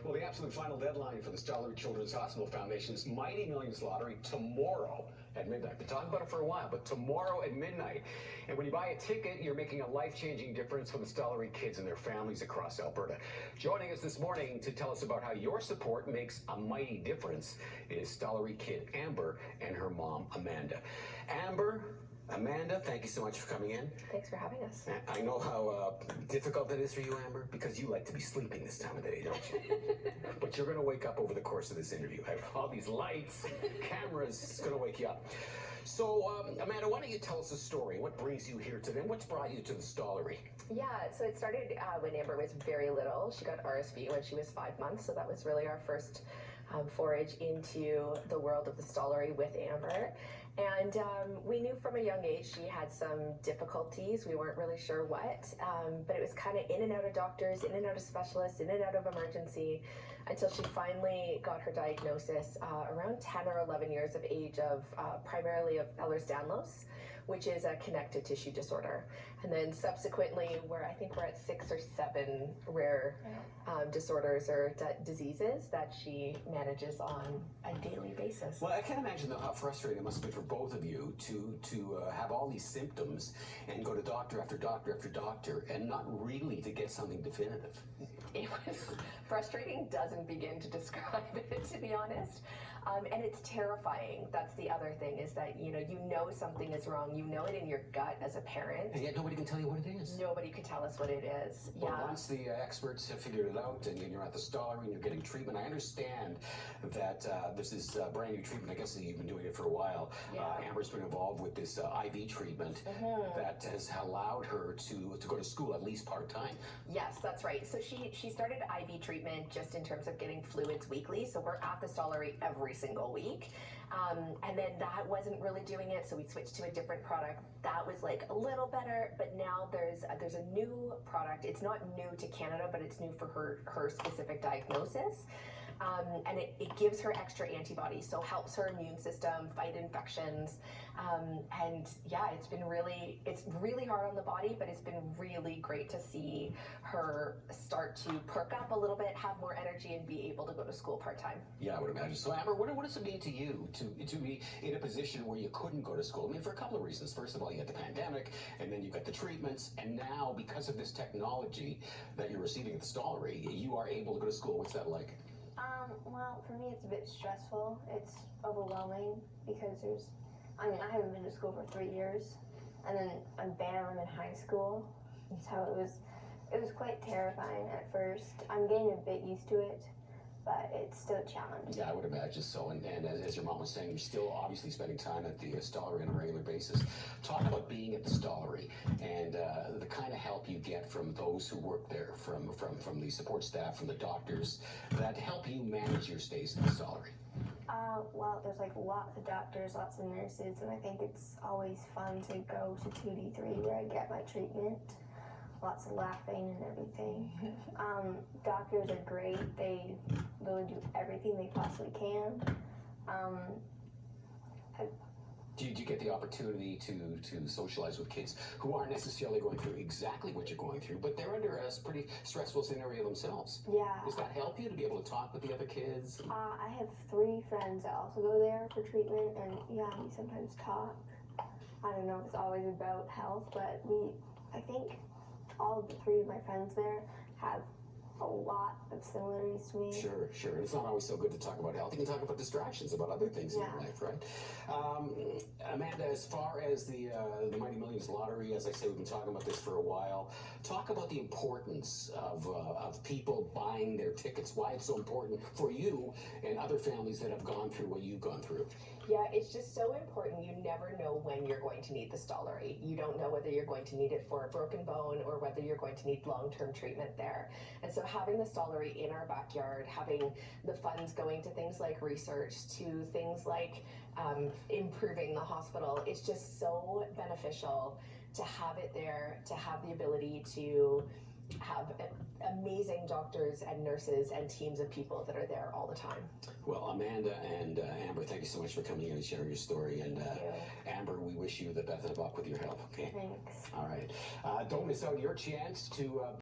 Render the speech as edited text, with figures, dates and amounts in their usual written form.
Well, the absolute final deadline for the Stollery Children's Hospital Foundation's Mighty Millions Lottery tomorrow at midnight. Been talking about it for a while, but tomorrow at midnight. And when you buy a ticket, you're making a life-changing difference for the Stollery kids and their families across Alberta. Joining us this morning to tell us about how your support makes a mighty difference is Stollery kid Amber and her mom, Amanda. Amanda, thank you so much for coming in. Thanks for having us. I know how difficult it is for you, Amber, because you like to be sleeping this time of day, don't you? But you're going to wake up over the course of this interview. All these lights, cameras, it's going to wake you up. So, Amanda, why don't you tell us a story? What brings you here today? What's brought you to the Stollery? Yeah, so it started when Amber was very little. She got RSV when she was 5 months, so that was really our first forage into the world of the Stollery with Amber. And we knew from a young age she had some difficulties. We weren't really sure what, but it was kind of in and out of doctors, in and out of specialists, in and out of emergency, until she finally got her diagnosis around 10 or 11 years of age of primarily of Ehlers-Danlos, which is a connective tissue disorder. And then subsequently, I think we're at 6 or 7 rare disorders or diseases that she manages on a daily basis. Well, I can't imagine though how frustrating it must have been for both of you to have all these symptoms and go to doctor after doctor after doctor and not really to get something definitive. It was frustrating, doesn't begin to describe it, to be honest. And it's terrifying. That's the other thing, is that you know something is wrong. You know it in your gut as a parent. And yet nobody can tell you what it is. Nobody could tell us what it is. Well, yeah. Once the experts have figured it out and you're at the Stollery and you're getting treatment, I understand that there's this brand new treatment. I guess that you've been doing it for a while. Yeah. Amber's been involved with this IV treatment that has allowed her to go to school at least part-time. Yes, that's right. So she started IV treatment just in terms of getting fluids weekly. So we're at the Stollery every single week. And then that wasn't really doing it, so we switched to a different product. That was like a little better, but now there's a new product. It's not new to Canada, but it's new for her specific diagnosis. And it gives her extra antibodies, so helps her immune system fight infections. And yeah, it's really hard on the body, but it's been really great to see her start to perk up a little bit, have more energy, and be able to go to school part-time. Yeah, I would imagine. So Amber, what does it mean to you to be in a position where you couldn't go to school? I mean, for a couple of reasons. First of all, you had the pandemic, and then you got the treatments, and now because of this technology that you're receiving at the Stollery, you are able to go to school. What's that like? Well, for me, it's a bit stressful. It's overwhelming because I haven't been to school for 3 years, and then I'm in high school, so it was quite terrifying at first. I'm getting a bit used to it, but it's still a challenge. Yeah, I would imagine so. And as your mom was saying, you're still obviously spending time at the Stollery on a regular basis. Talk about being at the Stollery and the kind of help you get from those who work there, from the support staff, from the doctors, that help you manage your stays at the Stollery. Well, there's like lots of doctors, lots of nurses, and I think it's always fun to go to 2D3 where I get my treatment. Lots of laughing and everything. Doctors are great. They really do everything they possibly can. Did you get the opportunity to socialize with kids who aren't necessarily going through exactly what you're going through, but they're under a pretty stressful scenario themselves? Yeah. Does that help you to be able to talk with the other kids? I have 3 friends that also go there for treatment, and yeah, we sometimes talk. I don't know if it's always about health, but I think all 3 of my friends there have a lot of similarities to me. Sure. It's not always so good to talk about health. You can talk about distractions, about other things in your life, right? Amanda, as far as the Mighty Millions Lottery, as I say, we've been talking about this for a while. Talk about the importance of people buying their tickets, why it's so important for you and other families that have gone through what you've gone through. Yeah, it's just so important. You never know when you're going to need the Stollery. You don't know whether you're going to need it for a broken bone or whether you're going to need long-term treatment there. And so having the Stollery in our backyard, having the funds going to things like research, to things like improving the hospital, it's just so beneficial to have it there, to have the ability to have amazing doctors and nurses and teams of people that are there all the time. Well, Amanda and Amber, thank you so much for coming in and sharing your story. And Amber, we wish you the best of luck with your health. Okay. Thanks. All right. Don't miss out your chance to